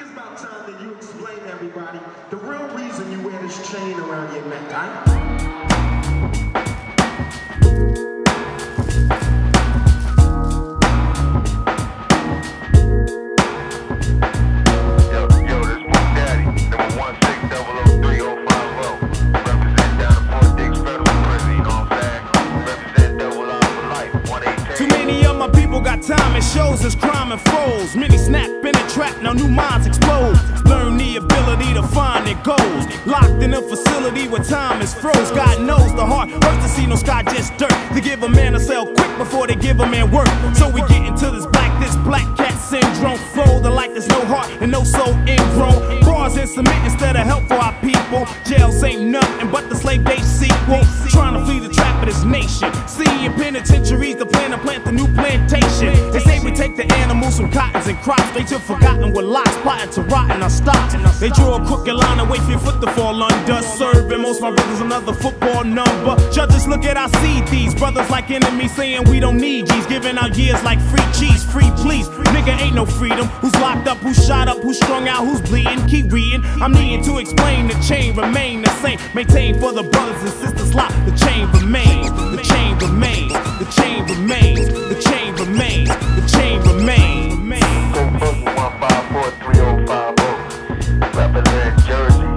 think it's about time that you explain to everybody the real reason you wear this chain around your neck, right? Time it shows us crime and froze. Many snap in a trap, now new minds explode. Learn the ability to find their goals. Locked in a facility where time is froze. God knows the heart hurts to see no sky, just dirt. To give a man a cell quick before they give a man work. So we get into this black cat syndrome. Folding like there's no heart and no soul ingrown. Bars and cement instead of help for our people. Jails ain't nothing but the slave day sequel. Trying to flee the trap of this nation. See in penitentiaries the plan to plant the new plantation. They say we take the animals from cottons and crops. They just forgotten what lots plotting to rot in our stocks. They draw a crooked line and wait for your foot to fall under. Serving most my brothers another football number. Judges look at our seed, these brothers like enemies saying we don't need G's. Giving out years like free cheese, free please. Nigga ain't no freedom. Who's locked up, who's shot up, who's strung out, who's bleeding? Keep reading. I'm needing to explain the chain remain the same. Maintain for the brothers and sisters locked. The chain remains. The chain remains. The chain remains. The chain remains. The chain remains. Go boogie 1543050. Represent Jersey.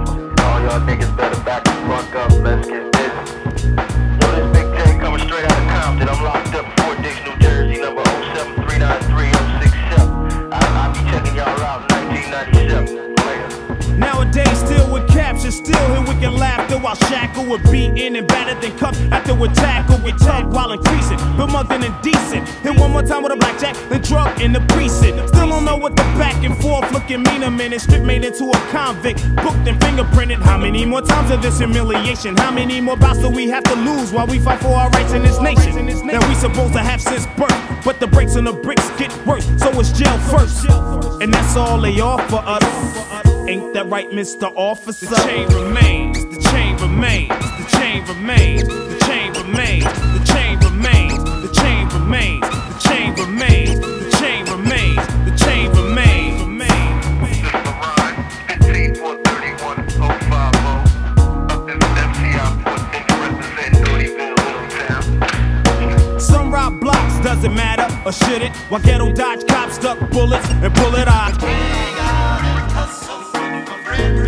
All y'all niggas better back the fuck up. Let's get this. Yo, this Big J coming straight out of Compton. I'm locked up in Fort Dix, New Jersey, number 07393-067. I'll be checking y'all out in 1997. Later. Nowadays, still with captions, still here we can laughter while shackled with beaten and battered then cuffed after we're tackled with tug while increasing. But more than indecent. Hit one more time with a blackjack, then drug in the precinct. Still don't know what the back and forth looking mean a minute. Strip made into a convict, booked and fingerprinted. How many more times of this humiliation? How many more bouts do we have to lose while we fight for our rights in this nation? That we supposed to have since birth, but the breaks on the bricks get worse, so it's jail first. And that's all they offer us. Ain't that right, Mr. Officer? The chain remains, the chain remains, the chain remains, the chain remains, the chain remains, the chain remains, the chain remains, the chain remains, the chain remains. This is Frein, 15431-050. Up in the MTB, Fort Dix, representing Louisville, Little Town. Some rob blocks, doesn't matter, or should it? While ghetto dodge cops stuck bullets and bullet eyes.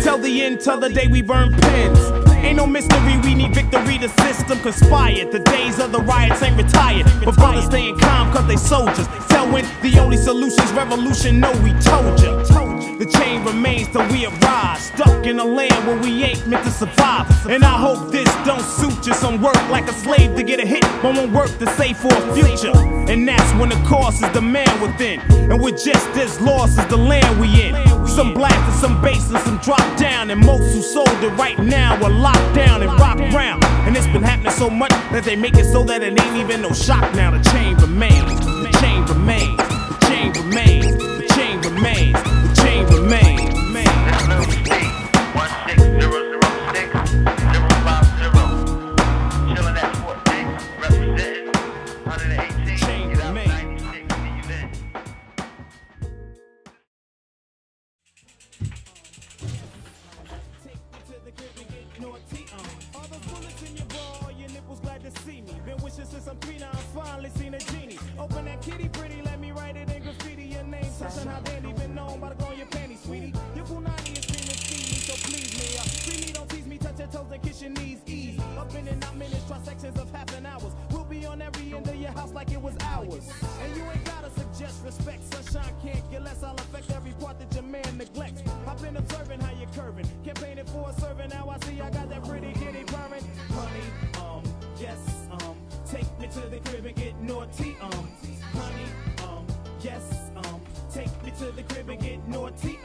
Till the end, till the day we burn pens. Ain't no mystery, we need victory. The system conspired. The days of the riots ain't retired. But brothers staying calm cause they soldiers. Tell when the only solution's revolution. No, we told ya. The chain remains till we arise. Stuck in a land where we ain't meant to survive. And I hope this don't suit you. Some work like a slave to get a hit, but won't work to save for a future. And that's when the cost is the man within. And we're just as lost as the land we in. Some blasted, some bass, and some drop down. And most who sold it right now are locked down and rock round. And it's been happening so much that they make it so that it ain't even no shock now. The chain remains, the chain remains, the chain remains, the chain remains, the chain remains. Deluxe 16006-050. Chillin' at Fort Dix, representing 118. Chain Get out remains. 96, see you then. Since I'm 3 now, I finally seen a genie. Open that kitty pretty, let me write it in graffiti. Your name, such how they ain't even known by the go on your panties, sweetie. Your punani is screaming, see me, so please me. Free me, don't tease me, touch your toes and kiss your knees, ease. Up in and out minutes, try sections of half an hour. We'll be on every end of your house like it was ours. And you ain't gotta suggest respect, sunshine can't get less. I'll affect every part that your man neglects. I've been observing how you're curving, campaigning for a servant. Now I see I got that pretty kitty purring. Honey, yes, take me to the crib and get naughty, honey, yes, take me to the crib and get naughty,